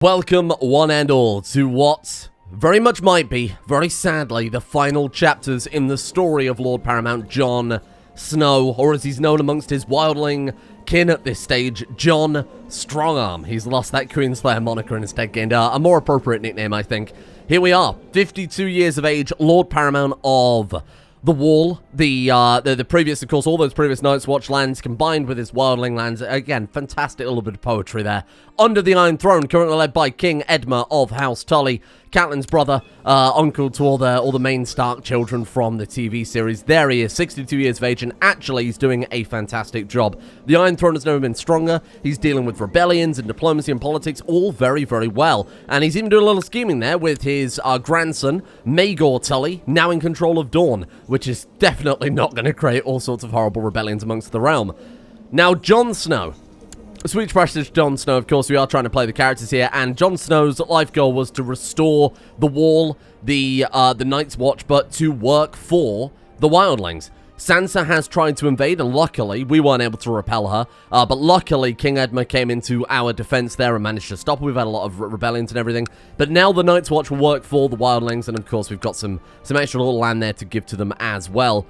Welcome, one and all, to what very much might be, very sadly, the final chapters in the story of Lord Paramount Jon Snow, or as he's known amongst his Wildling kin at this stage, Jon Strongarm. He's lost that Queenslayer moniker and instead gained a more appropriate nickname, I think. Here we are, 52 years of age, Lord Paramount of the Wall, the previous, of course, all those previous Night's Watch lands combined with his Wildling lands. Again, fantastic little bit of poetry there. Under the Iron Throne, currently led by King Edmure of House Tully, Catelyn's brother, uncle to all the main Stark children from the TV series. There he is, 62 years of age, and actually he's doing a fantastic job. The Iron Throne has never been stronger. He's dealing with rebellions and diplomacy and politics all very, very well. And he's even doing a little scheming there with his grandson, Maegor Tully, now in control of Dorne, which is definitely not going to create all sorts of horrible rebellions amongst the realm. Now, Jon Snow. Sweet precious Jon Snow, of course, we are trying to play the characters here, and Jon Snow's life goal was to restore the Wall, the Night's Watch, but to work for the Wildlings. Sansa has tried to invade, and luckily, we weren't able to repel her, but luckily, King Edmure came into our defense there and managed to stop her. We've had a lot of rebellions and everything, but now the Night's Watch will work for the Wildlings, and of course, we've got some extra little land there to give to them as well.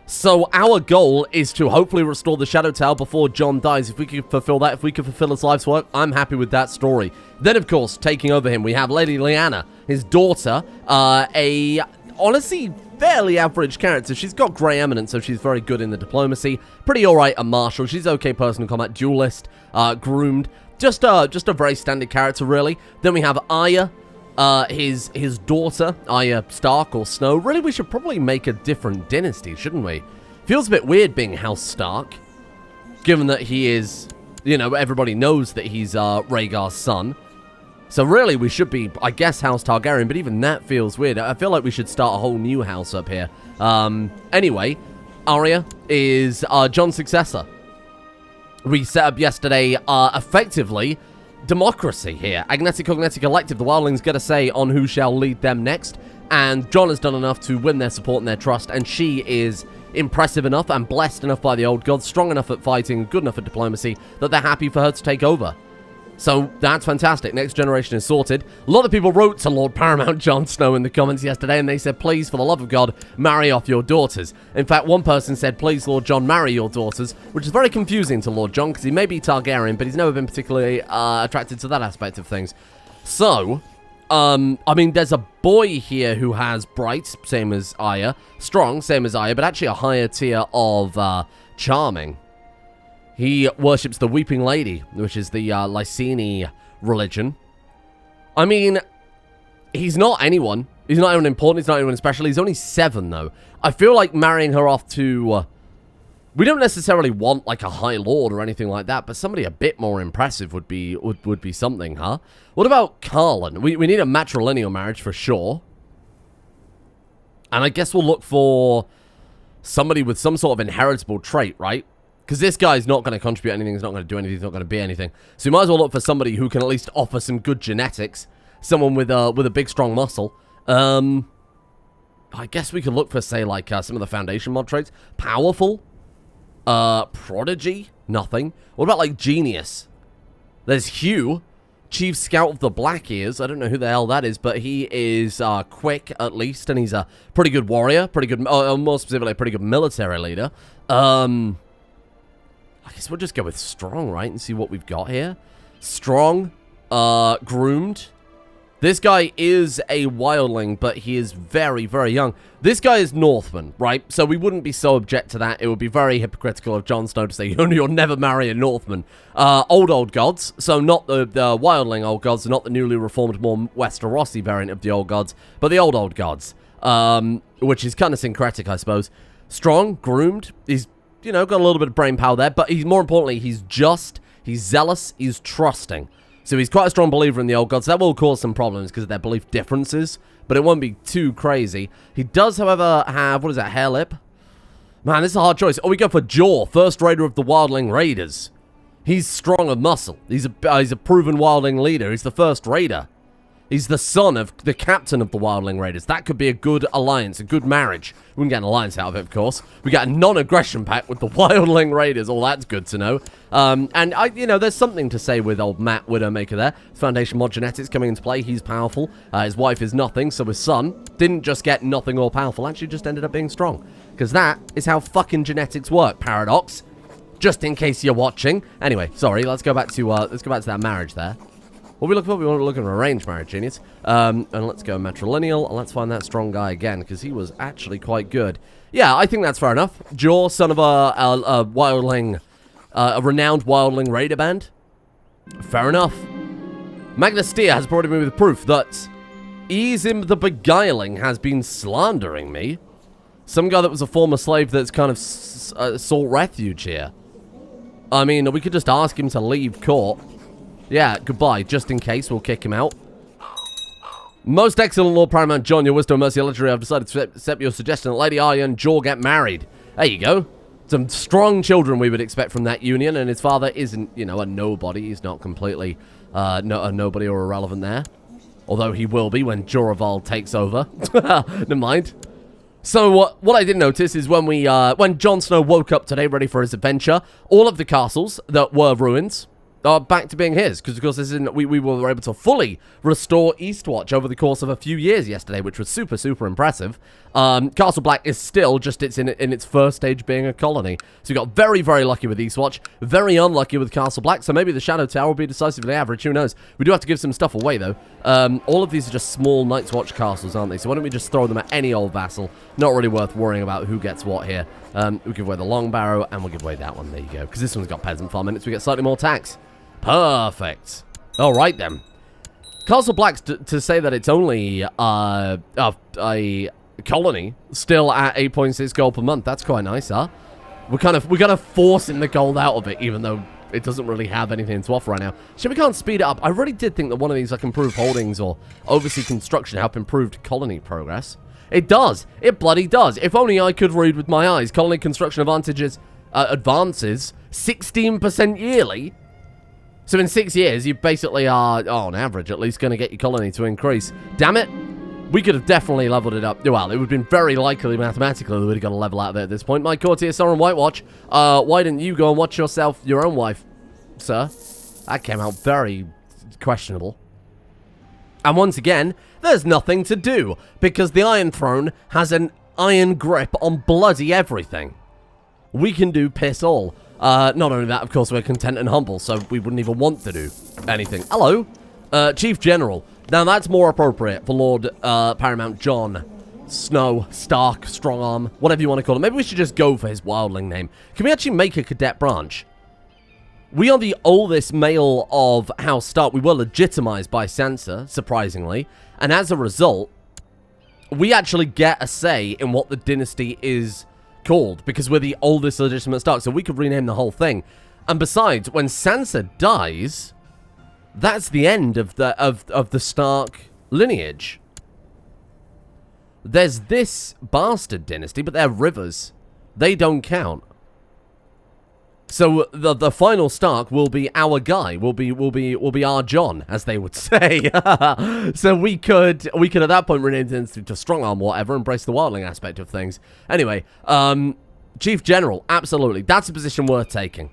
So our goal is to hopefully restore the Shadow Tower before Jon dies. If we could fulfill that, if we could fulfill his life's work, I'm happy with that story. Then, of course, taking over him, we have Lady Lyanna, his daughter, a honestly fairly average character. She's got Grey Eminence, so she's very good in the diplomacy. Pretty alright at Marshal. She's okay person in combat, duelist, groomed. Just a very standard character, really. Then we have Arya. His daughter, Arya Stark or Snow. Really, we should probably make a different dynasty, shouldn't we? Feels a bit weird being House Stark, given that he is, you know, everybody knows that he's Rhaegar's son. So really, we should be, I guess, House Targaryen, but even that feels weird. I feel like we should start a whole new house up here. Anyway, Arya is Jon's successor. We set up yesterday, effectively, democracy here. Agnetic Cognetic Elective, the Wildlings get a say on who shall lead them next, and Jon has done enough to win their support and their trust, and she is impressive enough and blessed enough by the old gods, strong enough at fighting, good enough at diplomacy, that they're happy for her to take over. So that's fantastic. Next generation is sorted. A lot of people wrote to Lord Paramount Jon Snow in the comments yesterday, and they said, please, for the love of God, marry off your daughters. In fact, one person said, please, Lord Jon, marry your daughters, which is very confusing to Lord Jon, because he may be Targaryen, but he's never been particularly attracted to that aspect of things. So, I mean, there's a boy here who has Bright, same as Arya, Strong, same as Arya, but actually a higher tier of Charming. He worships the Weeping Lady, which is the Lyseni religion. I mean, he's not anyone. He's not anyone important. He's not anyone special. He's only 7, though. I feel like marrying her off to... we don't necessarily want, like, a High Lord or anything like that, but somebody a bit more impressive would be something, huh? What about Carlin? We need a matrilineal marriage for sure. And I guess we'll look for somebody with some sort of inheritable trait, right? Because this guy's not going to contribute anything, he's not going to do anything, he's not going to be anything. So you might as well look for somebody who can at least offer some good genetics. Someone with a big, strong muscle. I guess we could look for, say, like, some of the foundation mod traits. Powerful. Prodigy. Nothing. What about, like, Genius? There's Hugh. Chief Scout of the Black Ears. I don't know who the hell that is, but he is quick, at least, and he's a pretty good warrior. Pretty good, more specifically, a pretty good military leader. I guess we'll just go with Strong, right? And see what we've got here. Strong, groomed. This guy is a Wildling, but he is very, very young. This guy is Northman, right? So we wouldn't be so object to that. It would be very hypocritical of Jon Snow to say, you'll never marry a Northman. Old gods. So not the Wildling old gods, not the newly reformed, more Westerosi variant of the old gods, but the old gods. Which is kind of syncretic, I suppose. Strong, groomed. He's, you know, got a little bit of brain power there, but he's, more importantly, he's just, he's zealous, he's trusting. So he's quite a strong believer in the old gods. That will cause some problems because of their belief differences, but it won't be too crazy. He does, however, have, what is that, hair lip? Man, this is a hard choice. Oh, we go for Jaw, first raider of the Wildling Raiders. He's strong of muscle. He's a proven Wildling leader. He's the first raider. He's the son of the captain of the Wildling Raiders. That could be a good alliance, a good marriage. We can get an alliance out of it, of course. We got a non-aggression pact with the Wildling Raiders. All that's good to know. And, there's something to say with old Matt Widowmaker there. Foundation mod genetics coming into play. He's powerful. His wife is nothing, so his son didn't just get nothing or powerful. Actually just ended up being strong. Because that is how fucking genetics work, Paradox. Just in case you're watching. Anyway, sorry. Let's go back to that marriage there. What are we looking for? We want to look at an arranged marriage, genius. And let's go matrilineal, and let's find that strong guy again, because he was actually quite good. Yeah, I think that's fair enough. Jor, son of a wildling, a renowned wildling raider band. Fair enough. Magnestia has provided me with proof that Easim the Beguiling has been slandering me. Some guy that was a former slave that's kind of sought refuge here. I mean, we could just ask him to leave court. Yeah, goodbye. Just in case, we'll kick him out. Most excellent Lord Paramount John, your wisdom and mercy legendary. I've decided to accept your suggestion that Lady Arya and Jor get married. There you go. Some strong children we would expect from that union, and his father isn't, a nobody. He's not completely a nobody or irrelevant there. Although he will be when Joraval takes over. Never mind. So what I did notice is when Jon Snow woke up today ready for his adventure, all of the castles that were ruins are back to being his, because of course we were able to fully restore Eastwatch over the course of a few years yesterday, which was super, super impressive. Castle Black is still just in its first stage being a colony. So we got very, very lucky with Eastwatch, very unlucky with Castle Black, so maybe the Shadow Tower will be decisively average, who knows. We do have to give some stuff away, though. All of these are just small Night's Watch castles, aren't they? So why don't we just throw them at any old vassal? Not really worth worrying about who gets what here. We give away the Long Barrow, and we'll give away that one. There you go, because this one's got peasant farm in it, so we get slightly more tax. Perfect. All right, then. Castle Black, to say that it's only a colony, still at 8.6 gold per month. That's quite nice, huh? We're kind of forcing the gold out of it, even though it doesn't really have anything to offer right now. So we can't speed it up. I really did think that one of these, like Improved Holdings or Oversea Construction, help improved colony progress. It does. It bloody does. If only I could read with my eyes. Colony construction advances 16% yearly. So in 6 years, you basically are, on average, at least going to get your colony to increase. Damn it. We could have definitely leveled it up. Well, it would have been very likely mathematically that we'd have got a level out of it at this point. My courtier, Soren Whitewatch, why didn't you go and watch yourself, your own wife, sir? That came out very questionable. And once again, there's nothing to do, because the Iron Throne has an iron grip on bloody everything. We can do piss all. Not only that, of course, we're content and humble, so we wouldn't even want to do anything. Hello, Chief General. Now, that's more appropriate for Lord Paramount Jon Snow, Stark, Strongarm, whatever you want to call it. Maybe we should just go for his wildling name. Can we actually make a cadet branch? We are the oldest male of House Stark. We were legitimized by Sansa, surprisingly, and as a result, we actually get a say in what the dynasty is called, because we're the oldest legitimate Stark, so we could rename the whole thing. And besides, when Sansa dies, that's the end of the Stark lineage. There's this bastard dynasty, but they're rivers. They don't count. So the final Stark will be our guy. Will be our John, as they would say. So we could at that point rename the dynasty to Strongarm, whatever, embrace the wildling aspect of things. Anyway, Chief General, absolutely, that's a position worth taking,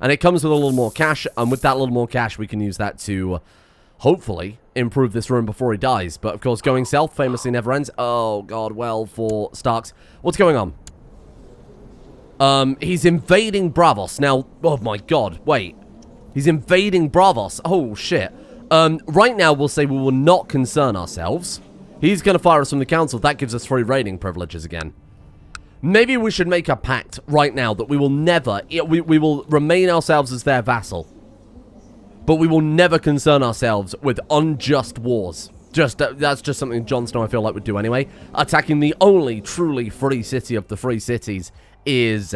and it comes with a little more cash. And with that little more cash, we can use that to hopefully improve this room before he dies. But of course, going south famously never ends. Oh God, well for Starks, what's going on? He's invading Braavos. Now, oh my God, wait. He's invading Braavos. Oh, shit. Right now, we'll say we will not concern ourselves. He's going to fire us from the council. That gives us free raiding privileges again. Maybe we should make a pact right now that we will never, we will remain ourselves as their vassal. But we will never concern ourselves with unjust wars. That's just something Jon Snow, I feel like, would do anyway. Attacking the only truly free city of the free cities is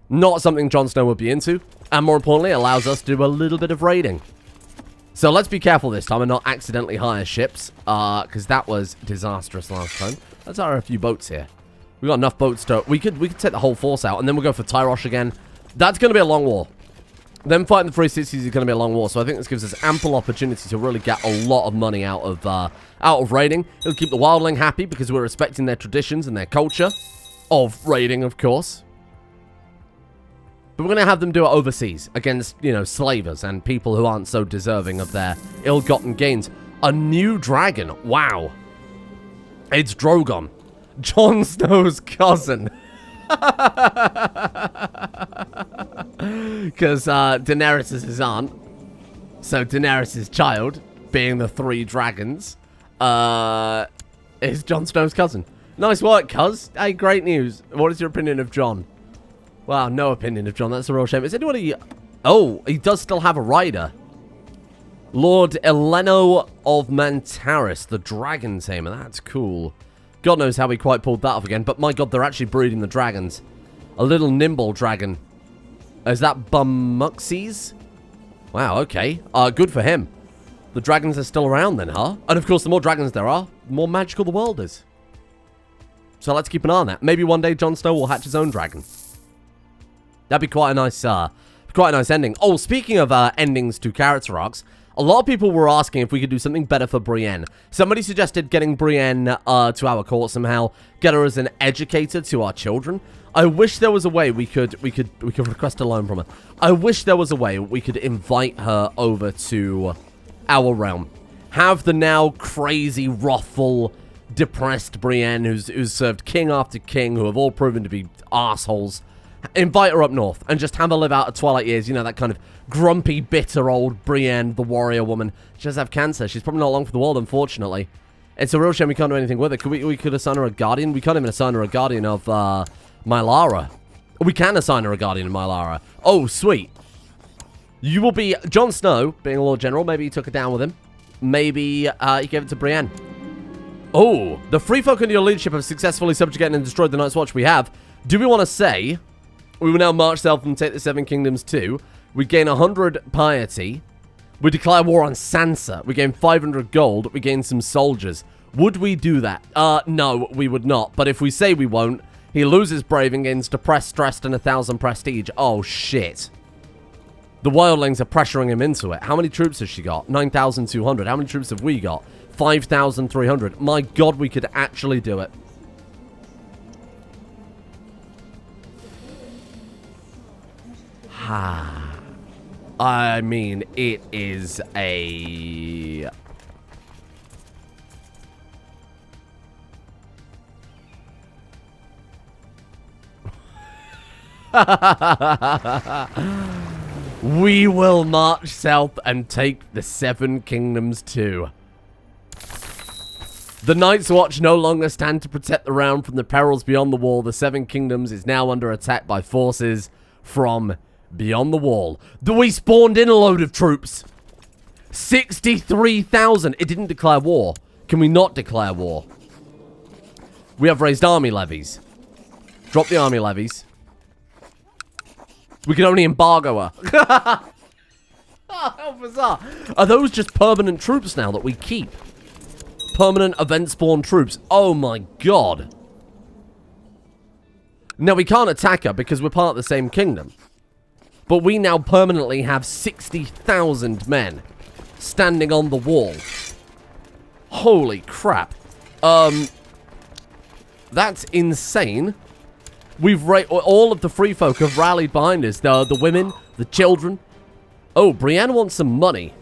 not something Jon Snow would be into, and more importantly, allows us to do a little bit of raiding. So let's be careful this time and not accidentally hire ships, because that was disastrous last time. Let's hire a few boats here. We've got enough boats to... We could take the whole force out, and then we'll go for Tyrosh again. That's going to be a long war. Them fighting the 360s is going to be a long war, so I think this gives us ample opportunity to really get a lot of money out of raiding. It'll keep the Wildling happy because we're respecting their traditions and their culture of raiding, of course. But we're going to have them do it overseas against, you know, slavers and people who aren't so deserving of their ill-gotten gains. A new dragon. Wow. It's Drogon. Jon Snow's cousin. Because Daenerys is his aunt. So Daenerys' child, being the 3 dragons, is Jon Snow's cousin. Nice work, cuz. Hey, great news. What is your opinion of Jon? Wow, no opinion of Jon. That's a real shame. Is anybody... Oh, he does still have a rider. Lord Eleno of Mantaris, the dragon tamer. That's cool. God knows how he quite pulled that off again. But my god, they're actually breeding the dragons. A little nimble dragon. Is that Bumuxies? Wow, okay. Good for him. The dragons are still around then, huh? And of course, the more dragons there are, the more magical the world is. So let's keep an eye on that. Maybe one day Jon Snow will hatch his own dragon. That'd be quite a nice ending. Oh, speaking of endings to character arcs, a lot of people were asking if we could do something better for Brienne. Somebody suggested getting Brienne to our court somehow, get her as an educator to our children. I wish there was a way we could request a loan from her. I wish there was a way we could invite her over to our realm. Have the now crazy, wrathful, depressed Brienne, who's served king after king, who have all proven to be assholes. Invite her up north and just have her live out her twilight years. You know, that kind of grumpy, bitter old Brienne, the warrior woman. She does have cancer. She's probably not long for the world, unfortunately. It's a real shame we can't do anything with her. We could assign her a guardian. We can't even assign her a guardian of Mylara. We can assign her a guardian of Mylara. Oh, sweet. You will be Jon Snow, being a Lord General. Maybe he took it down with him. Maybe he gave it to Brienne. Oh, the free folk under your leadership have successfully subjugated and destroyed the Night's Watch we have. Do we want to say... We will now march south and take the 7 Kingdoms too. We gain 100 piety. We declare war on Sansa. We gain 500 gold. We gain some soldiers. Would we do that? No, we would not. But if we say we won't, he loses brave and gains depressed, stressed, and 1,000 prestige. Oh, shit. The Wildlings are pressuring him into it. How many troops has she got? 9,200. How many troops have we got? 5,300. My god, we could actually do it. I mean, it is a... We will march south and take the 7 Kingdoms too. The Night's Watch no longer stand to protect the realm from the perils beyond the wall. The 7 Kingdoms is now under attack by forces from... beyond the wall. We spawned in a load of troops. 63,000. It didn't declare war. Can we not declare war? We have raised army levies. Drop the army levies. We can only embargo her. Oh, how bizarre. Are those just permanent troops now that we keep? Permanent event spawn troops. Oh my god. Now we can't attack her because we're part of the same kingdom. But we now permanently have 60,000 men standing on the wall. Holy crap. That's insane. All of the free folk have rallied behind us. The women, the children. Oh, Brienne wants some money.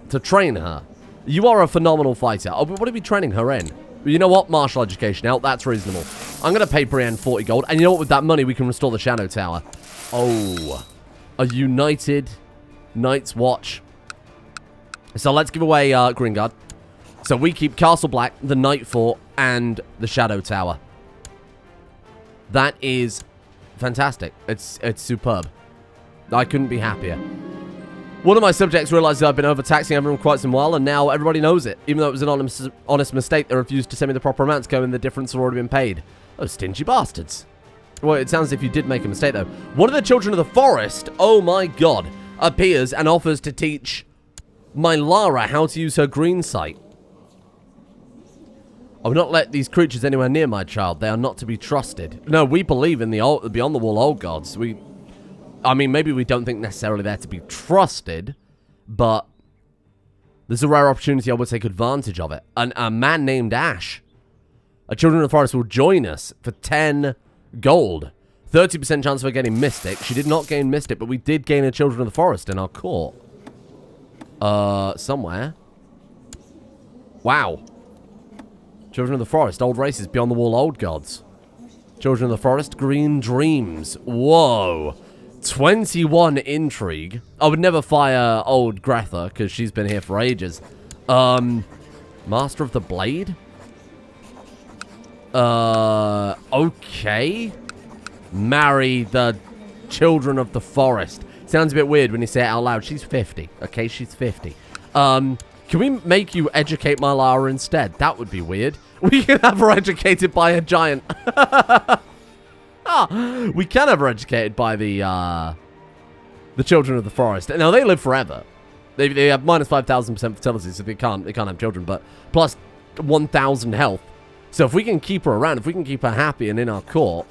To train her. You are a phenomenal fighter. Oh, but what are we training her in? You know what? Marshal education out. That's reasonable. I'm going to pay Brienne 40 gold. And you know what? With that money, we can restore the Shadow Tower. Oh. A united Night's Watch. So let's give away Gringard. So we keep Castle Black, the Night Fort, and the Shadow Tower. That is fantastic. It's superb. I couldn't be happier. One of my subjects realized that I've been overtaxing everyone quite some while, and now everybody knows it. Even though it was an honest mistake, they refused to send me the proper amounts, going, the difference had already been paid. Those stingy bastards. Well, it sounds as if you did make a mistake, though. One of the children of the forest, oh my god, appears and offers to teach Mylara how to use her green sight. I will not let these creatures anywhere near my child. They are not to be trusted. No, we believe in the beyond the wall old gods. I mean, maybe we don't think necessarily they're to be trusted, but there's a rare opportunity I would take advantage of it. A man named Ash, a Children of the Forest, will join us for 10 gold. 30% chance of her getting Mystic. She did not gain Mystic, but we did gain a Children of the Forest in our court. Somewhere. Wow. Children of the Forest, old races, beyond the wall, old gods. Children of the Forest, green dreams. Whoa. 21 intrigue. I would never fire old Gretha, because she's been here for ages. Master of the Blade? Okay. Marry the Children of the Forest. Sounds a bit weird when you say it out loud. She's 50. Okay, she's 50. Can we make you educate my Lara instead? That would be weird. We can have her educated by a giant. We can have her educated by the Children of the Forest. Now, they live forever. They have minus 5,000% fertility, so they can't have children, but plus 1,000 health. So if we can keep her around, if we can keep her happy and in our court,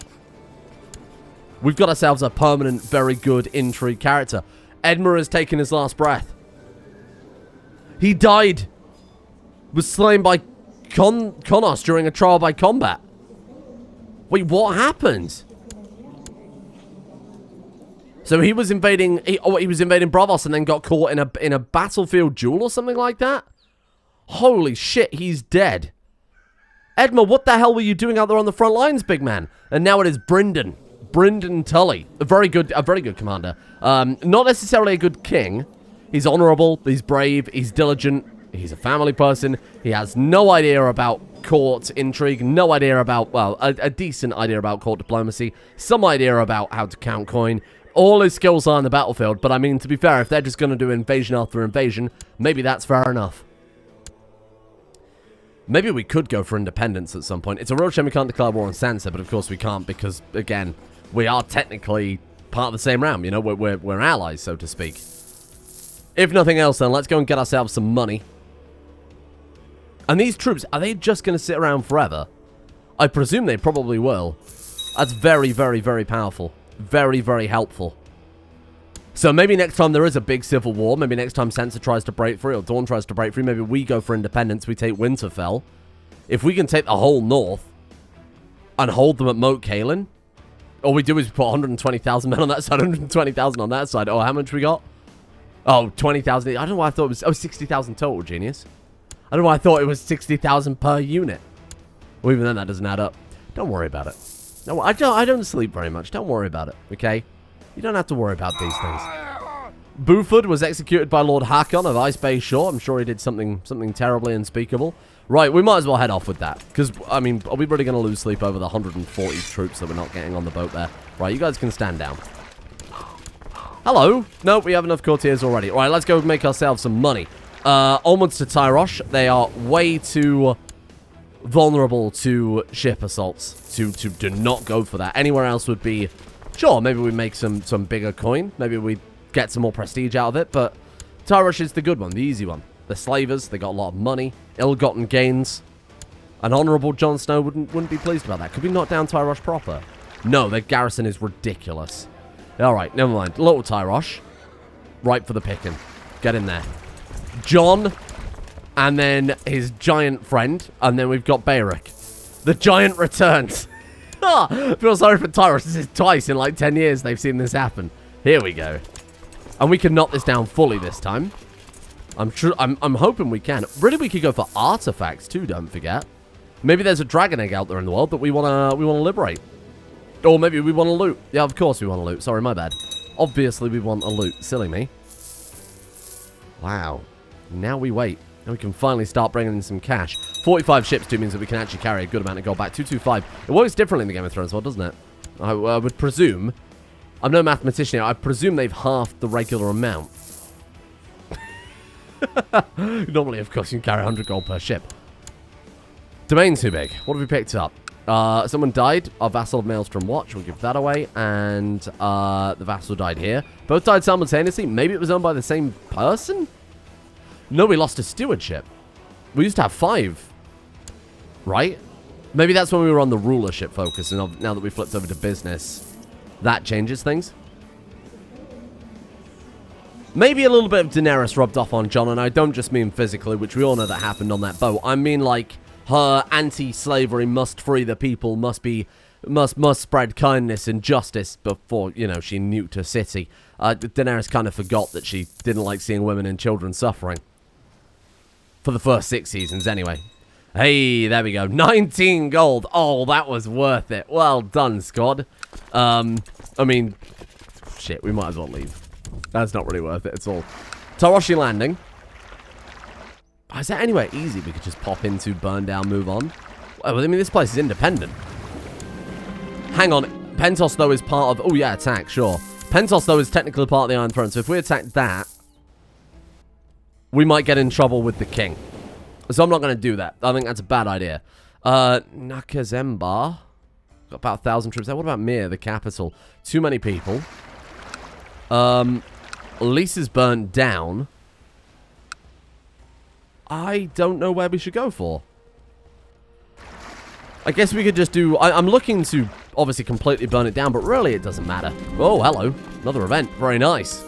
we've got ourselves a permanent, very good intrigue character. Edmure has taken his last breath. He died. Was slain by Konos during a trial by combat. Wait, what happened? So he was invading. He was invading Bravos and then got caught in a battlefield duel or something like that. Holy shit, he's dead. Edmure, what the hell were you doing out there on the front lines, big man? And now it is Brynden Tully, a very good commander. Not necessarily a good king. He's honorable. He's brave. He's diligent. He's a family person. He has no idea about court intrigue. No idea about, well, a decent idea about court diplomacy. Some idea about how to count coin. All his skills are on the battlefield. But I mean, to be fair, if they're just going to do invasion after invasion, maybe that's fair enough. Maybe we could go for independence at some point. It's a real shame we can't declare war on Sansa, but of course we can't because, again, we are technically part of the same realm. You know, we're allies, so to speak. If nothing else, then let's go and get ourselves some money. And these troops, are they just going to sit around forever? I presume they probably will. That's very, very, very powerful. Very, very helpful. So maybe next time there is a big civil war, maybe next time Sansa tries to break free or Dawn tries to break free, maybe we go for independence, we take Winterfell. If we can take the whole north and hold them at Moat Cailin, all we do is put 120,000 men on that side, 120,000 on that side. Oh, how much we got? Oh, 20,000. I don't know why I thought it was... Oh, 60,000 total, genius. I don't know why I thought it was 60,000 per unit. Well, even then, that doesn't add up. Don't worry about it. No, I don't sleep very much. Don't worry about it, okay? You don't have to worry about these things. Buford was executed by Lord Hakon of Ice Bay Shore. I'm sure he did something terribly unspeakable. Right, we might as well head off with that. Because, I mean, are we really going to lose sleep over the 140 troops that we're not getting on the boat there? Right, you guys can stand down. Hello. No, we have enough courtiers already. All right, let's go make ourselves some money. Onwards to Tyrosh. They are way too vulnerable to ship assaults to do not go for that. Anywhere else would be... Sure, maybe we make some bigger coin. Maybe we get some more prestige out of it. But Tyrosh is the good one, the easy one. The slavers, they got a lot of money. Ill-gotten gains. An honorable Jon Snow wouldn't be pleased about that. Could we knock down Tyrosh proper? No, their garrison is ridiculous. Alright, never mind. Little Tyrosh. Ripe for the picking. Get in there. Jon. And then his giant friend. And then we've got Beric. The giant returns. I feel sorry for Tyrosh. This is twice in like 10 years they've seen this happen. Here we go. And we can knock this down fully this time. I'm hoping we can. Really, we could go for artifacts too, don't forget. Maybe there's a dragon egg out there in the world that we wanna liberate. Or maybe we want to loot. Yeah, of course we want to loot. Sorry, my bad. Obviously we want to loot. Silly me. Wow. Now we wait. Now we can finally start bringing in some cash. 45 ships too means that we can actually carry a good amount of gold back. 225. It works differently in the Game of Thrones as well, doesn't it? I would presume. I'm no mathematician here. I presume they've halved the regular amount. Normally, of course, you can carry 100 gold per ship. Domain too big. What have we picked up? Someone died. Our vassal of Maelstrom Watch. We'll give that away. And the vassal died here. Both died simultaneously. Maybe it was owned by the same person? No, we lost a stewardship. We used to have 5. Right? Maybe that's when we were on the rulership focus, and now that we flipped over to business, that changes things. Maybe a little bit of Daenerys rubbed off on Jon, and I don't just mean physically, which we all know that happened on that boat. I mean, like, her anti-slavery, must free the people, must spread kindness and justice before, you know, she nuked her city. Daenerys kind of forgot that she didn't like seeing women and children suffering. For the first 6 seasons, anyway. Hey, there we go. 19 gold. Oh, that was worth it. Well done, Scott. I mean, shit, we might as well leave. That's not really worth it at all. Taroshi Landing. Oh, is there anywhere easy we could just pop into, burn down, move on? Well, I mean, this place is independent. Hang on. Pentos, though, is part of... Oh, yeah, attack, sure. Pentos, though, is technically part of the Iron Throne. So if we attack that, we might get in trouble with the king. So I'm not going to do that. I think that's a bad idea. Nakazemba. Got about 1,000 troops there. What about Mir, the capital? Too many people. Lisa's burnt down. I don't know where we should go for. I guess we could just do... I'm looking to obviously completely burn it down, but really it doesn't matter. Oh, hello. Another event. Very nice.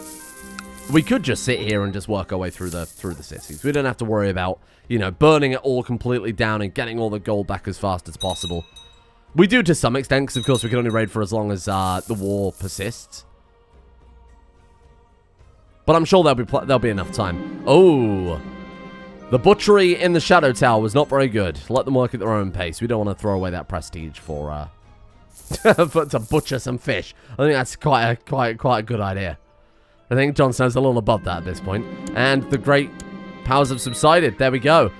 We could just sit here and just work our way through the cities. We don't have to worry about, you know, burning it all completely down and getting all the gold back as fast as possible. We do to some extent, because of course we can only raid for as long as the war persists. But I'm sure there'll be enough time. Oh, the butchery in the Shadow Tower was not very good. Let them work at their own pace. We don't want to throw away that prestige for to butcher some fish. I think that's quite a good idea. I think Jon Snow's a little above that at this point. And the great powers have subsided. There we go.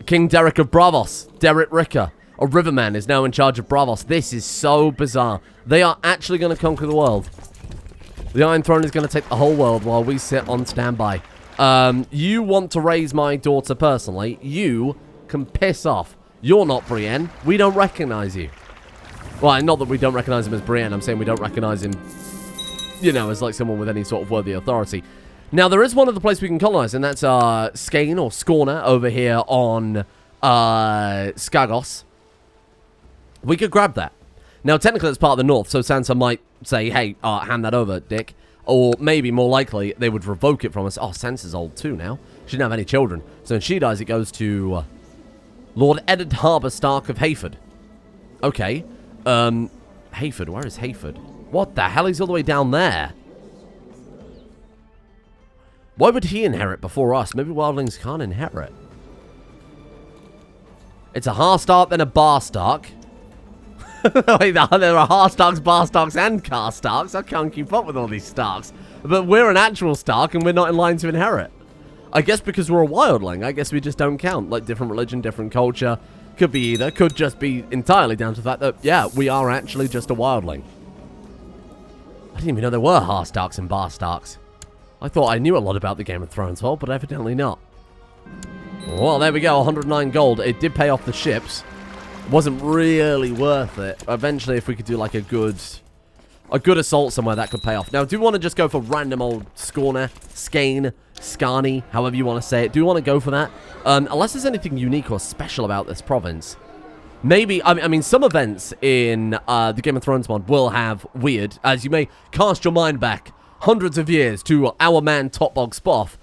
King Derek of Bravos, Derek Ricker, a riverman, is now in charge of Bravos. This is so bizarre. They are actually going to conquer the world. The Iron Throne is going to take the whole world while we sit on standby. You want to raise my daughter personally. You can piss off. You're not Brienne. We don't recognize you. Well, not that we don't recognize him as Brienne. I'm saying we don't recognize him, you know, as like someone with any sort of worthy authority. Now, there is one other place we can colonize, and that's Skane or Scorner over here on Skagos. We could grab that. Now, technically, it's part of the north, so Sansa might say, hey, hand that over, dick. Or maybe, more likely, they would revoke it from us. Oh, Sansa's old too now. She didn't have any children. So when she dies, it goes to Lord Eddard Harbour Stark of Hayford. Okay. Hayford, where is Hayford? What the hell? He's all the way down there. Why would he inherit before us? Maybe wildlings can't inherit. It's a Harstark, then a Barstark. Wait, there are Harstarks, Barstarks, and Carstarks. I can't keep up with all these Starks. But we're an actual Stark, and we're not in line to inherit. I guess because we're a wildling. I guess we just don't count. Like, different religion, different culture. Could be either. Could just be entirely down to the fact that, yeah, we are actually just a wildling. I didn't even know there were Harstarks and Barstarks. I thought I knew a lot about the Game of Thrones world, but evidently not. Well, there we go, 109 gold. It did pay off the ships. It wasn't really worth it. Eventually, if we could do like a good assault somewhere, that could pay off. Now, do you want to just go for random old Scorner, Skane, Scarny, however you want to say it? Do you want to go for that? Unless there's anything unique or special about this province. Maybe, I mean, some events in the Game of Thrones mod will have weird, as you may cast your mind back hundreds of years to our man Topbog Spoff.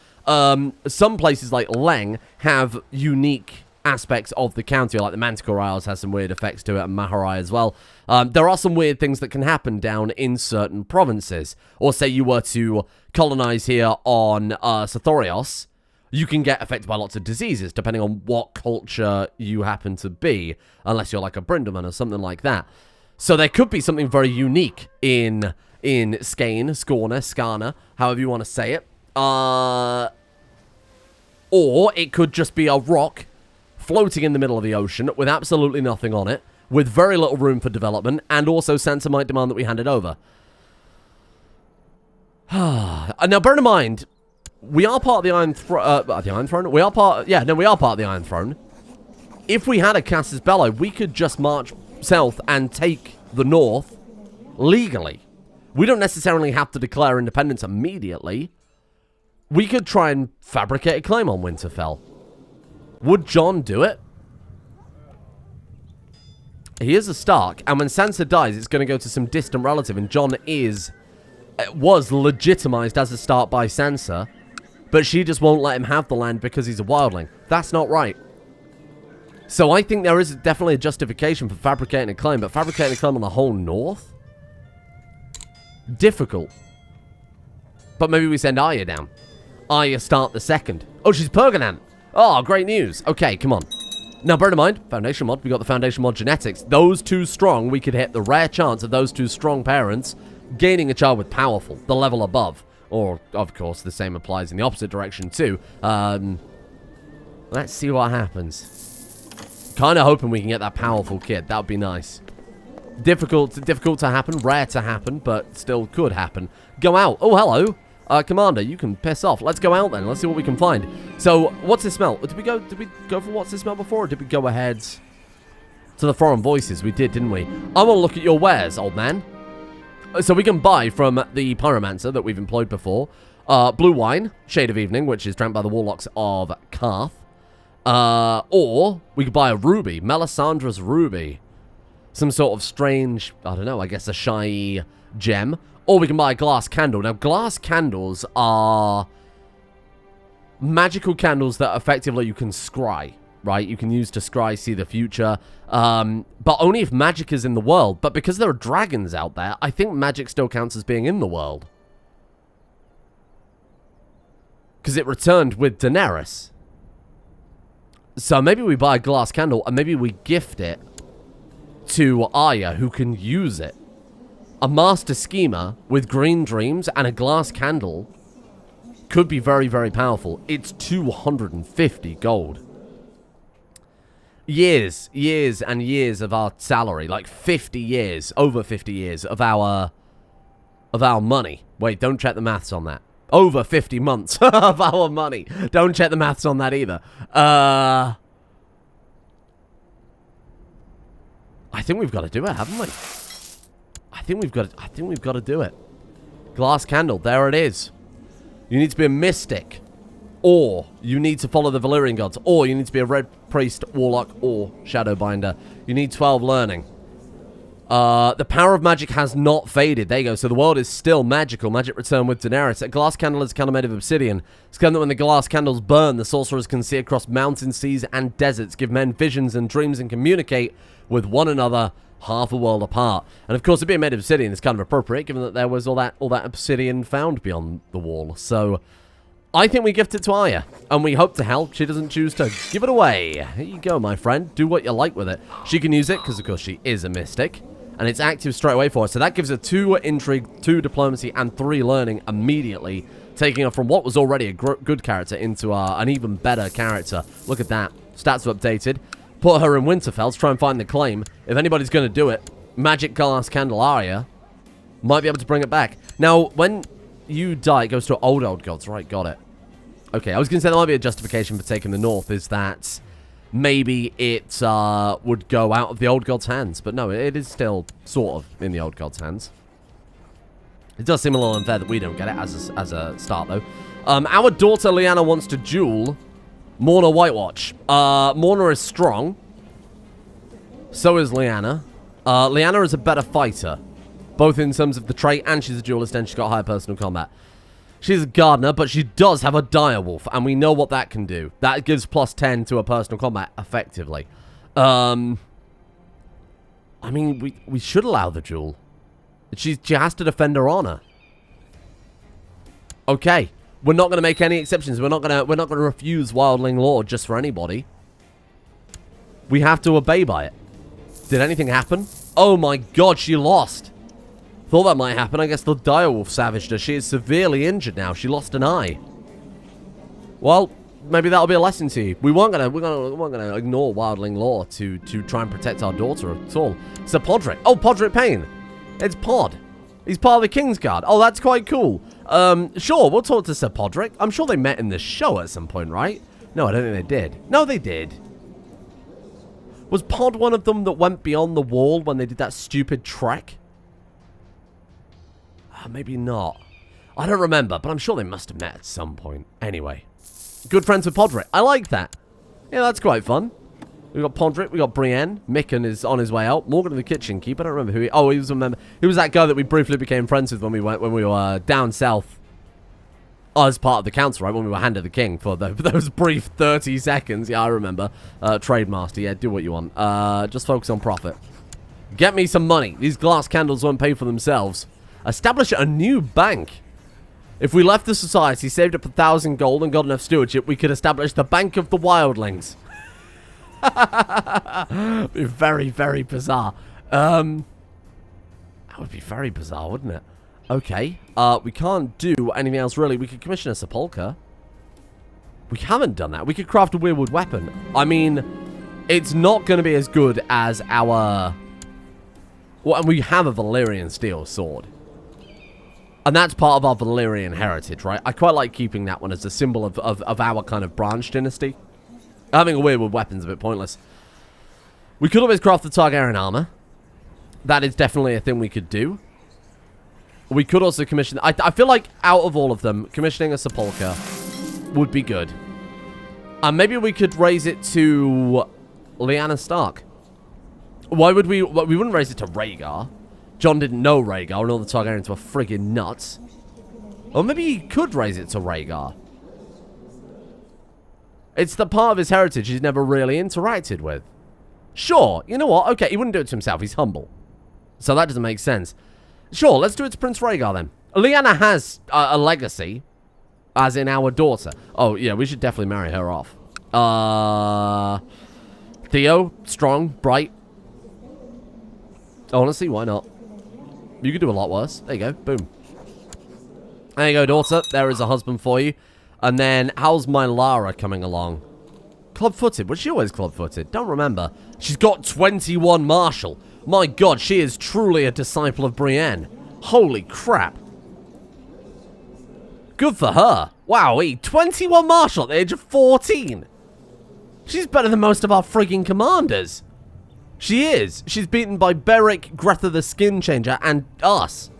Some places like Leng have unique aspects of the county, like the Manticore Isles has some weird effects to it, and Maharai as well. There are some weird things that can happen down in certain provinces. Or say you were to colonize here on Sothorios, you can get affected by lots of diseases, depending on what culture you happen to be, unless you're like a Brinderman or something like that. So there could be something very unique in Skane, Scorner, Skarna, however you want to say it. Or it could just be a rock floating in the middle of the ocean with absolutely nothing on it, with very little room for development, and also Sansa might demand that we hand it over. Now, bear in mind, we are part of the Iron Throne. We are part of the Iron Throne. If we had a Casus Belli, we could just march south and take the north legally. We don't necessarily have to declare independence immediately. We could try and fabricate a claim on Winterfell. Would Jon do it? He is a Stark, and when Sansa dies, it's going to go to some distant relative, and Jon was legitimized as a Stark by Sansa, but she just won't let him have the land because he's a wildling. That's not right. So I think there is definitely a justification for fabricating a claim, but fabricating a claim on the whole north? Difficult. But maybe we send Arya down. Arya start the second. Oh, she's Perganant. Oh, great news. Okay, come on. Now, bear in mind, Foundation Mod, we got the Foundation Mod genetics. Those two strong, we could hit the rare chance of those two strong parents gaining a child with powerful, the level above. Or, of course, the same applies in the opposite direction, too. Let's see what happens. Kind of hoping we can get that powerful kid. That would be nice. Difficult to happen, rare to happen, but still could happen. Go out. Oh, hello. Commander, you can piss off. Let's go out then. Let's see what we can find. So, what's this smell? Did we go for what's this smell before, or did we go ahead to the foreign voices? We did, didn't we? I want to look at your wares, old man. So we can buy from the pyromancer that we've employed before. Blue wine, Shade of Evening, which is drank by the warlocks of Karth. Or we could buy a ruby, Melisandre's ruby. Some sort of strange, I don't know, I guess a shy gem. Or we can buy a glass candle. Now, glass candles are magical candles that effectively you can scry, right? You can use to scry, see the future. But only if magic is in the world. But because there are dragons out there, I think magic still counts as being in the world. Because it returned with Daenerys. So maybe we buy a glass candle and maybe we gift it to Arya, who can use it. A master schemer with green dreams and a glass candle could be very, very powerful. It's 250 gold. Years and years of our salary, like 50 years, over 50 years of our money. Wait, don't check the maths on that. Over 50 months of our money. Don't check the maths on that either. I think we've got to do it, haven't we? I think we've got to do it. Glass candle, there it is. You need to be a mystic, or you need to follow the Valyrian gods, or you need to be a red priest, warlock, or shadowbinder. You need 12 learning. The power of magic has not faded. There you go. So the world is still magical. Magic returned with Daenerys. A glass candle is a candle made of obsidian. It's kind of when the glass candles burn, the sorcerers can see across mountains, seas, and deserts, give men visions and dreams, and communicate with one another half a world apart. And of course, it being made of obsidian is kind of appropriate, given that there was all that obsidian found beyond the wall. So I think we gift it to Arya, and we hope to hell she doesn't choose to give it away. Here you go, my friend. Do what you like with it. She can use it, because of course she is a mystic. And it's active straight away for her. So that gives her 2 intrigue, 2 diplomacy, and 3 learning immediately. Taking her from what was already a good character into an even better character. Look at that. Stats have updated. Put her in Winterfell to try and find the claim. If anybody's going to do it, Magic Glass Candle Arya might be able to bring it back. Now, when you die, it goes to old gods. Right, got it. Okay, I was going to say there might be a justification for taking the north, is that maybe it would go out of the old god's hands. But no, it is still sort of in the old god's hands. It does seem a little unfair that we don't get it as a start, though. Our daughter Lyanna wants to duel Morna Whitewatch. Morna is strong. So is Lyanna. Lyanna is a better fighter, both in terms of the trait, and she's a duelist, and she's got higher personal combat. She's a gardener, but she does have a direwolf, and we know what that can do. That gives +10 to her personal combat, effectively. I mean, we should allow the duel. She has to defend her honor. Okay, we're not going to make any exceptions. We're not going to refuse Wildling law just for anybody. We have to obey by it. Did anything happen? Oh my god, she lost. Thought that might happen. I guess the direwolf savaged her. She is severely injured now. She lost an eye. Well, maybe that'll be a lesson to you. We weren't gonna ignore Wildling law to try and protect our daughter at all. So Podrick. Oh, Podrick Payne. It's Pod. He's part of the Kingsguard. Oh, that's quite cool. Sure, we'll talk to Sir Podrick. I'm sure they met in the show at some point, right? No, I don't think they did. No, they did. Was Pod one of them that went beyond the wall when they did that stupid trek? Maybe not. I don't remember, but I'm sure they must have met at some point. Anyway. Good friends with Podrick. I like that. Yeah, that's quite fun. We got Podrick, we got Brienne. Micken is on his way out. Morgan in the kitchen keep. I don't remember who he... Oh, he was a member. He was that guy that we briefly became friends with when we were down south as part of the council, right? When we were Hand of the King for those brief 30 seconds. Yeah, I remember. Trademaster, yeah, do what you want. Just focus on profit. Get me some money. These glass candles won't pay for themselves. Establish a new bank. If we left the society, saved up 1,000 gold, and got enough stewardship, we could establish the Bank of the Wildlings. Be very, very bizarre. That would be very bizarre, wouldn't it? Okay. We can't do anything else, really. We could commission a sepulcher. We haven't done that. We could craft a weirwood weapon. I mean, it's not going to be as good as our... Well, and we have a Valyrian steel sword. And that's part of our Valyrian heritage, right? I quite like keeping that one as a symbol of our kind of branch dynasty. Having a weirwood weapon's a bit pointless. We could always craft the Targaryen armor. That is definitely a thing we could do. We could also commission... I feel like out of all of them, commissioning a sepulcher would be good. And maybe we could raise it to Lyanna Stark. Why would we... Well, we wouldn't raise it to Rhaegar. Jon didn't know Rhaegar, and all the Targaryens were friggin' nuts. Or maybe he could raise it to Rhaegar. It's the part of his heritage he's never really interacted with. Sure, you know what? Okay, he wouldn't do it to himself. He's humble. So that doesn't make sense. Sure, let's do it to Prince Rhaegar then. Lyanna has a legacy, as in our daughter. Oh, yeah, we should definitely marry her off. Theo, strong, bright. Honestly, why not? You could do a lot worse. There you go. Boom. There you go, daughter. There is a husband for you. And then, how's my Lara coming along? Club-footed. Was she always club-footed? Don't remember. She's got 21 Marshal. My god, she is truly a disciple of Brienne. Holy crap. Good for her. Wowee. 21 Marshal at the age of 14. She's better than most of our frigging commanders. She is. She's beaten by Beric, Gretha the Skin Changer, and us.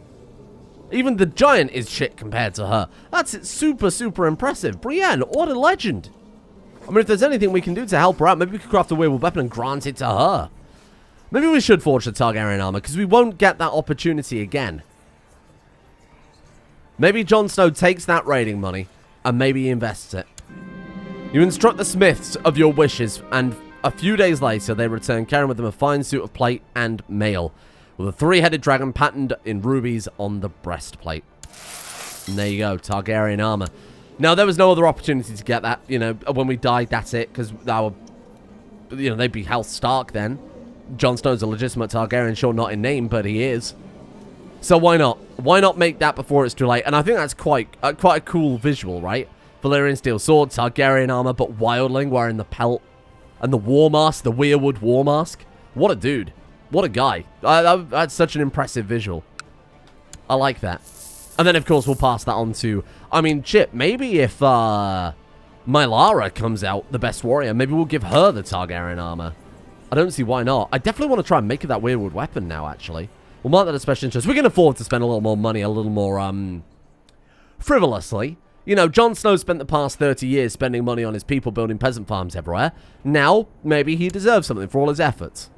Even the Giant is shit compared to her. That's super, super impressive. Brienne, what a legend. I mean, if there's anything we can do to help her out, maybe we could craft a weirwood weapon and grant it to her. Maybe we should forge the Targaryen armor, because we won't get that opportunity again. Maybe Jon Snow takes that raiding money, and maybe he invests it. You instruct the smiths of your wishes, and a few days later, they return carrying with them a fine suit of plate and mail, with a three-headed dragon patterned in rubies on the breastplate. And there you go, Targaryen armor. Now, there was no other opportunity to get that, you know, when we died, that's it, because our, you know, they'd be House Stark then. Jon Snow's a legitimate Targaryen, sure, not in name, but he is. So why not? Why not make that before it's too late? And I think that's quite a cool visual, right? Valyrian steel sword, Targaryen armor, but Wildling wearing the pelt and the war mask, the weirwood war mask. What a dude. What a guy. That's such an impressive visual. I like that. And then, of course, we'll pass that on to... I mean, Chip, maybe if Mylara comes out, the best warrior, maybe we'll give her the Targaryen armor. I don't see why not. I definitely want to try and make that weirwood weapon now, actually. We'll mark that as special interest. We can afford to spend a little more money, a little more, frivolously. You know, Jon Snow spent the past 30 years spending money on his people building peasant farms everywhere. Now, maybe he deserves something for all his efforts.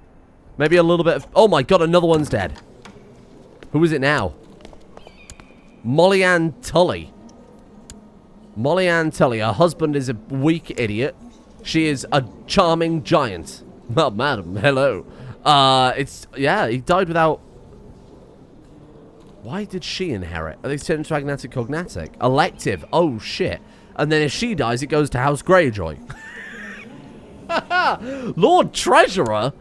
Maybe a little bit of... Oh my god, another one's dead. Who is it now? Mollyanne Tully. Mollyanne Tully. Her husband is a weak idiot. She is a charming giant. Well, madam, hello. Yeah, he died without... Why did she inherit? Are they turned into agnatic cognatic? Elective. Oh, shit. And then if she dies, it goes to House Greyjoy. Lord Treasurer?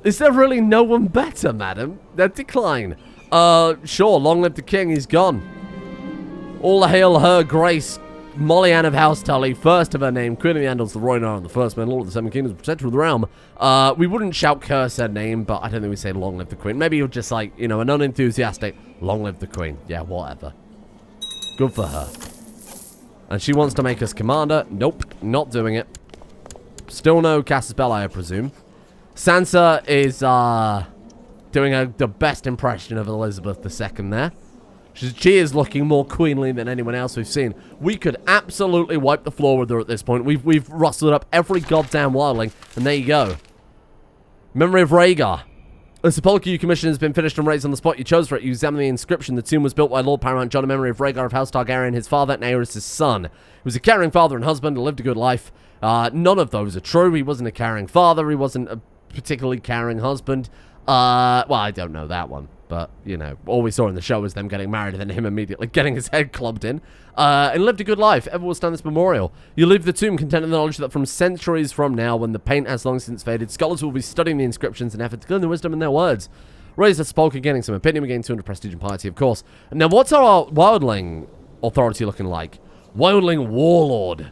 Is there really no one better, madam? Decline. Sure, long live the king, he's gone. All hail her grace, Mollyanne of House Tully, first of her name, Queen of the Andals, the Royal and the First Man, Lord of the Seven Kingdoms, Protector of the Realm. We wouldn't shout curse her name, but I don't think we say long live the Queen. Maybe you're just like, you know, an unenthusiastic, long live the Queen. Yeah, whatever. Good for her. And she wants to make us commander. Nope, not doing it. Still no Casus Belli, I presume. Sansa is, doing the best impression of Elizabeth II there. She is looking more queenly than anyone else we've seen. We could absolutely wipe the floor with her at this point. We've rustled up every goddamn wildling, and there you go. Memory of Rhaegar. The sepulchre commission has been finished and raised on the spot you chose for it. You examine the inscription. The tomb was built by Lord Paramount Jon in memory of Rhaegar of House Targaryen, his father, and Aerys, his son. He was a caring father and husband and lived a good life. None of those are true. He wasn't a caring father. He wasn't a particularly caring husband. Well, I don't know that one. But, you know, all we saw in the show was them getting married and then him immediately getting his head clubbed in. And lived a good life. Ever will stand this memorial. You leave the tomb content in the knowledge that from centuries from now, when the paint has long since faded, scholars will be studying the inscriptions in effort to glean the wisdom in their words. Raise the sepulchre, gaining some opinion. We gain 200 prestige and piety, of course. Now, what's our Wildling authority looking like? Wildling Warlord.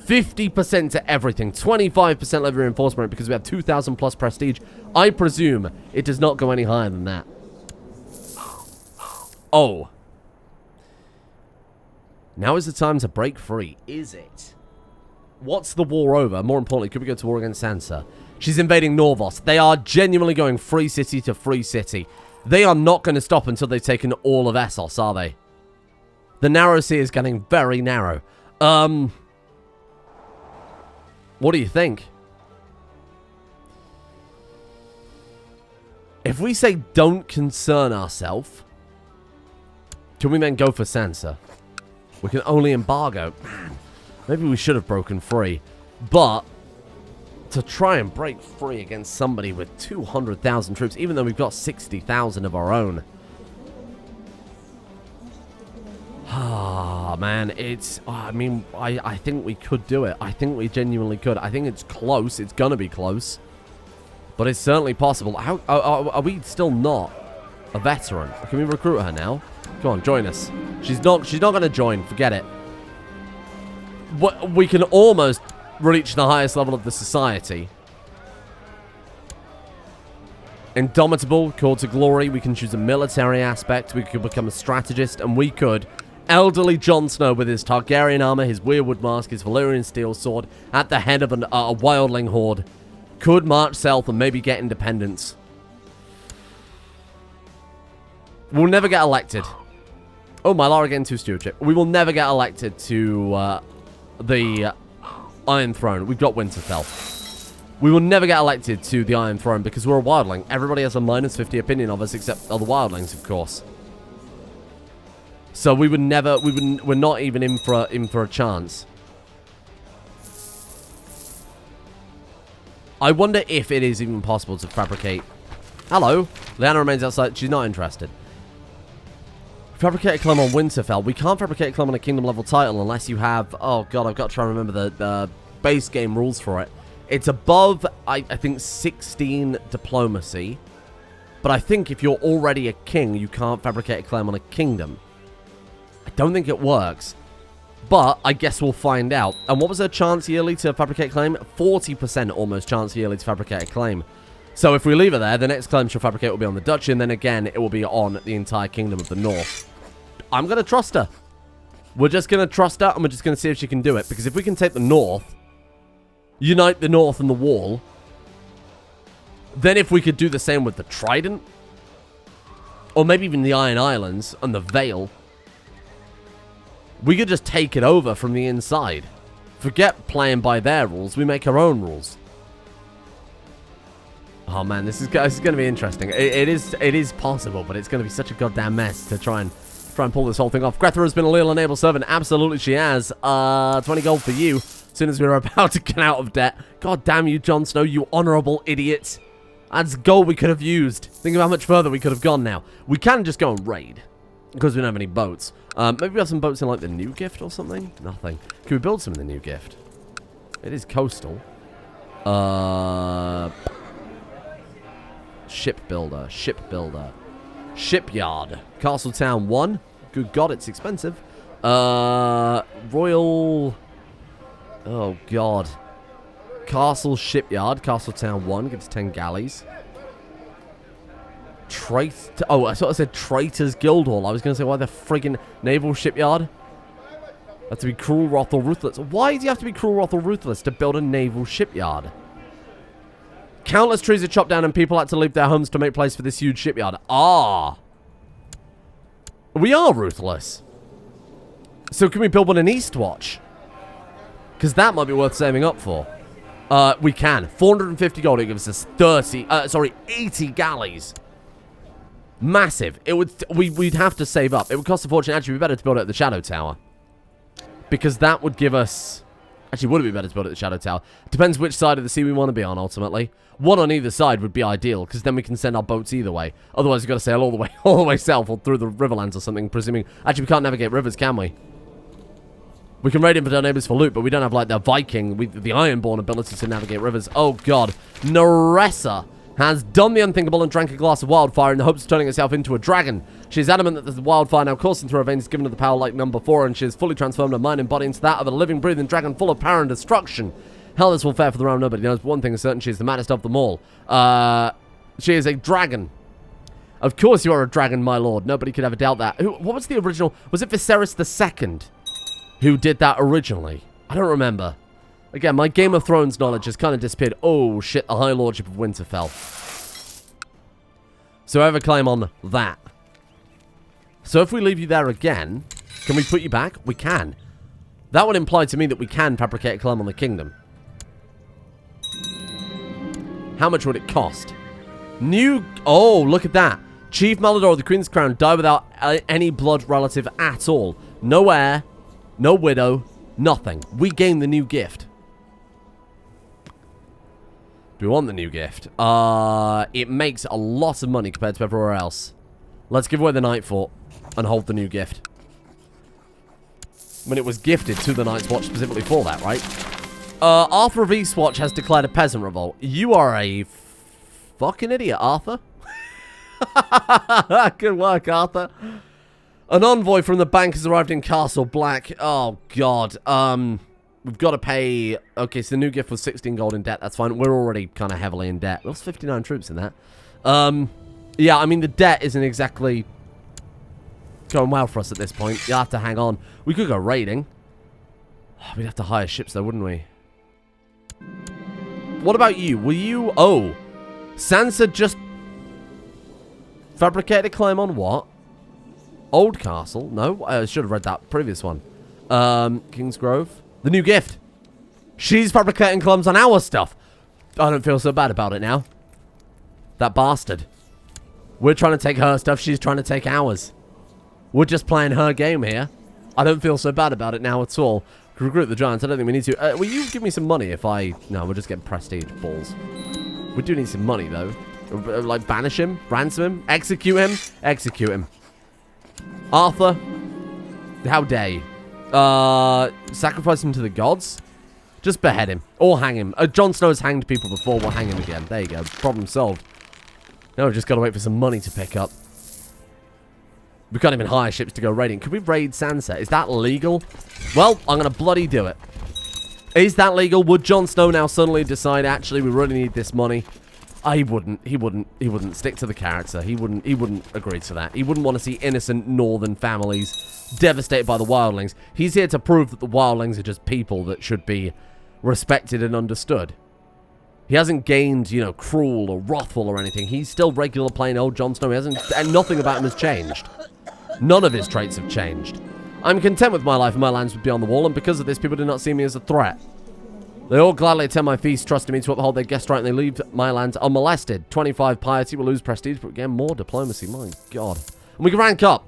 50% to everything. 25% level reinforcement because we have 2,000 plus prestige. I presume it does not go any higher than that. Oh. Now is the time to break free. Is it? What's the war over? More importantly, could we go to war against Sansa? She's invading Norvos. They are genuinely going free city to free city. They are not going to stop until they've taken all of Essos, are they? The narrow sea is getting very narrow. What do you think? If we say don't concern ourselves, can we then go for Sansa? We can only embargo. Man, maybe we should have broken free. But to try and break free against somebody with 200,000 troops, even though we've got 60,000 of our own. Ah, man, it's... I mean, I think we could do it. I think we genuinely could. I think it's close. It's going to be close. But it's certainly possible. How are we still not a veteran? Can we recruit her now? Come on, join us. She's not going to join. Forget it. We can almost reach the highest level of the society. Indomitable, called to glory. We can choose a military aspect. We could become a strategist. And we could... Elderly Jon Snow with his Targaryen armor, his weirwood mask, his Valyrian steel sword, at the head of a wildling horde, could march south and maybe get independence. We'll never get elected. Oh, my Lara getting 2 stewardship. We will never get elected to the Iron Throne. We've got Winterfell. We will never get elected to the Iron Throne because we're a wildling. Everybody has a minus 50 opinion of us except other wildlings, of course. So we would never, we're not even in for a chance. I wonder if it is even possible to fabricate. Hello, Lyanna remains outside. She's not interested. Fabricate a claim on Winterfell. We can't fabricate a claim on a kingdom level title unless you have. Oh god, I've got to try and remember the base game rules for it. It's above, I think, 16 diplomacy. But I think if you're already a king, you can't fabricate a claim on a kingdom. I don't think it works, but I guess we'll find out. And what was her chance yearly to fabricate a claim? 40% almost chance yearly to fabricate a claim. So if we leave her there, the next claim she'll fabricate will be on the duchy, and then again, it will be on the entire kingdom of the north. I'm going to trust her. We're just going to trust her, and we're just going to see if she can do it. Because if we can take the north, unite the north and the wall, then if we could do the same with the Trident, or maybe even the Iron Islands and the Vale, we could just take it over from the inside. Forget playing by their rules. We make our own rules. Oh man, this is going to be interesting. It is possible, but it's going to be such a goddamn mess to try and pull this whole thing off. Grethra has been a loyal and able servant. Absolutely, she has. 20 gold for you. As soon as we were about to get out of debt. God damn you, Jon Snow, you honourable idiot. That's gold we could have used. Think of how much further we could have gone now. We can just go and raid, because we don't have any boats. Maybe we have some boats in, like, the new gift or something? Nothing. Can we build some in the new gift? It is coastal. Shipbuilder. Shipyard. Castletown 1. Good God, it's expensive. Royal... Oh, God. Castle Shipyard. Castletown 1. Gives 10 galleys. Oh, I thought I said Traitors Guildhall. I was going to say, why the friggin' Naval Shipyard? Have to be cruel, wrath, or ruthless. Why do you have to be cruel, wrath, or ruthless to build a naval shipyard? Countless trees are chopped down and people had to leave their homes to make place for this huge shipyard. Ah. We are ruthless. So can we build one in Eastwatch? Because that might be worth saving up for. We can. 450 gold, it gives us 80 galleys. Massive. We'd have to save up. It would cost a fortune. Actually, it'd be better to build it at the Shadow Tower. Because that would give us... Actually, would it be better to build it at the Shadow Tower? Depends which side of the sea we want to be on, ultimately. One on either side would be ideal, because then we can send our boats either way. Otherwise, we've got to sail all the way south or through the Riverlands or something, presuming... Actually, we can't navigate rivers, can we? We can raid infidel neighbors for loot, but we don't have, like, the Viking, the Ironborn ability to navigate rivers. Oh, God. Naressa has done the unthinkable and drank a glass of wildfire in the hopes of turning herself into a dragon. She's adamant that the wildfire now coursing through her veins is given her the power like none before, and she has fully transformed her mind and body into that of a living, breathing dragon full of power and destruction. Hell, this will fare for the round nobody knows, but one thing is certain, she is the maddest of them all. She is a dragon. Of course you are a dragon, my lord. Nobody could ever doubt that. What was the original? Was it Viserys II who did that originally? I don't remember. Again, my Game of Thrones knowledge has kind of disappeared. Oh, shit, the High Lordship of Winterfell. So ever claim on that. So if we leave you there again, can we put you back? We can. That would imply to me that we can fabricate a claim on the kingdom. How much would it cost? Oh, look at that. Chief Malodor of the Queen's Crown die without any blood relative at all. No heir, no widow, nothing. We gain the new gift. Do we want the new gift? It makes a lot of money compared to everywhere else. Let's give away the Night Fort and hold the new gift. When it was gifted to the Night's Watch specifically for that, right? Arthur of Eastwatch has declared a peasant revolt. You are a fucking idiot, Arthur. Good work, Arthur. An envoy from the bank has arrived in Castle Black. Oh, God. We've got to pay... Okay, so the new gift was 16 gold in debt. That's fine. We're already kind of heavily in debt. There's 59 troops in that. Yeah, I mean, the debt isn't exactly going well for us at this point. You'll have to hang on. We could go raiding. We'd have to hire ships, though, wouldn't we? What about you? Will you... Oh. Sansa just fabricated a claim on what? Old Castle? No, I should have read that previous one. Kingsgrove. The new gift. She's fabricating claims on our stuff. I don't feel so bad about it now. That bastard. We're trying to take her stuff. She's trying to take ours. We're just playing her game here. I don't feel so bad about it now at all. Recruit the giants. I don't think we need to. Will you give me some money if I... No, we'll just get prestige balls. We do need some money, though. Like, banish him? Ransom him? Execute him? Execute him. Arthur? How dare you? Sacrifice him to the gods? Just behead him. Or hang him. Jon Snow has hanged people before. We'll hang him again. There you go. Problem solved. Now we've just got to wait for some money to pick up. We can't even hire ships to go raiding. Could we raid Sansa? Is that legal? Well, I'm going to bloody do it. Is that legal? Would Jon Snow now suddenly decide, actually, we really need this money? He wouldn't stick to the character. He wouldn't agree to that. He wouldn't want to see innocent northern families devastated by the Wildlings. He's here to prove that the Wildlings are just people that should be respected and understood. He hasn't gained, you know, cruel or wrathful or anything. He's still regular plain old Jon Snow. He hasn't, and nothing about him has changed. None of his traits have changed. I'm content with my life and my lands beyond the wall, and because of this, people do not see me as a threat. They all gladly attend my feast, trusting me to uphold their guest right, and they leave my lands unmolested. 25 piety will lose prestige, but again, more diplomacy. My God. And we can rank up.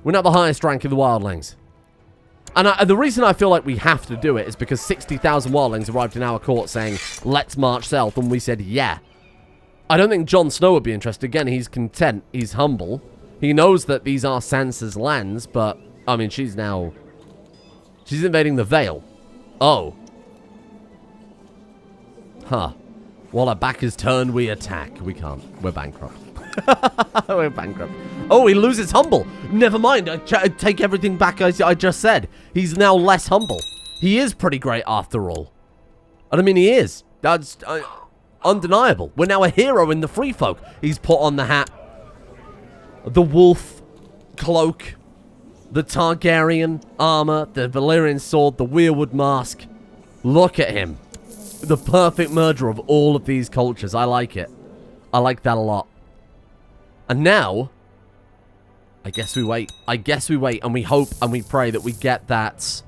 We're not the highest rank in the Wildlings. And the reason I feel like we have to do it is because 60,000 Wildlings arrived in our court saying, let's march south, and we said, yeah. I don't think Jon Snow would be interested. Again, he's content. He's humble. He knows that these are Sansa's lands, but, I mean, she's invading the Vale. Oh. Huh. While our back is turned, we attack. We can't. We're bankrupt. We're bankrupt. Oh, he loses humble. Never mind. I take everything back I just said. He's now less humble. He is pretty great after all. And I mean, he is. That's undeniable. We're now a hero in the free folk. He's put on the hat, the wolf cloak, the Targaryen armor, the Valyrian sword, the weirwood mask. Look at him. The perfect merger of all of these cultures. I like it. I like that a lot. And now, I guess we wait. I guess we wait, and we hope and we pray that we get that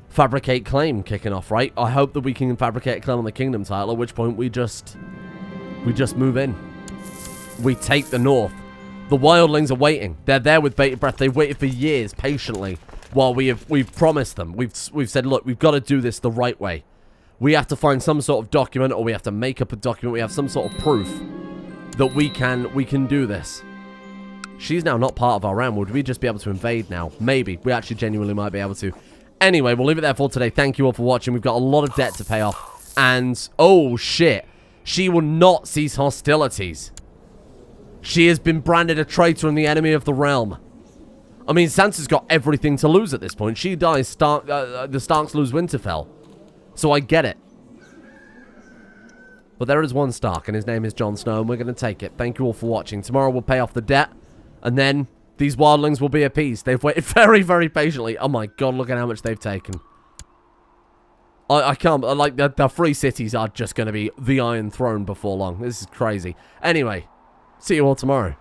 fabricate claim kicking off, right? I hope that we can fabricate a claim on the kingdom title, at which point we just move in. We take the north. The wildlings are waiting. They're there with bated breath. They've waited for years patiently while we've promised them. We've said, look, we've got to do this the right way. We have to find some sort of document, or we have to make up a document. We have some sort of proof that we can do this. She's now not part of our realm. Would we just be able to invade now? Maybe. We actually genuinely might be able to. Anyway, we'll leave it there for today. Thank you all for watching. We've got a lot of debt to pay off. And, oh shit, she will not cease hostilities. She has been branded a traitor and the enemy of the realm. I mean, Sansa's got everything to lose at this point. She dies, the Starks lose Winterfell. So I get it. But there is one Stark, and his name is Jon Snow, and we're going to take it. Thank you all for watching. Tomorrow we'll pay off the debt, and then these wildlings will be appeased. They've waited very, very patiently. Oh my god, look at how much they've taken. I can't, like, the free cities are just going to be the Iron Throne before long. This is crazy. Anyway, see you all tomorrow.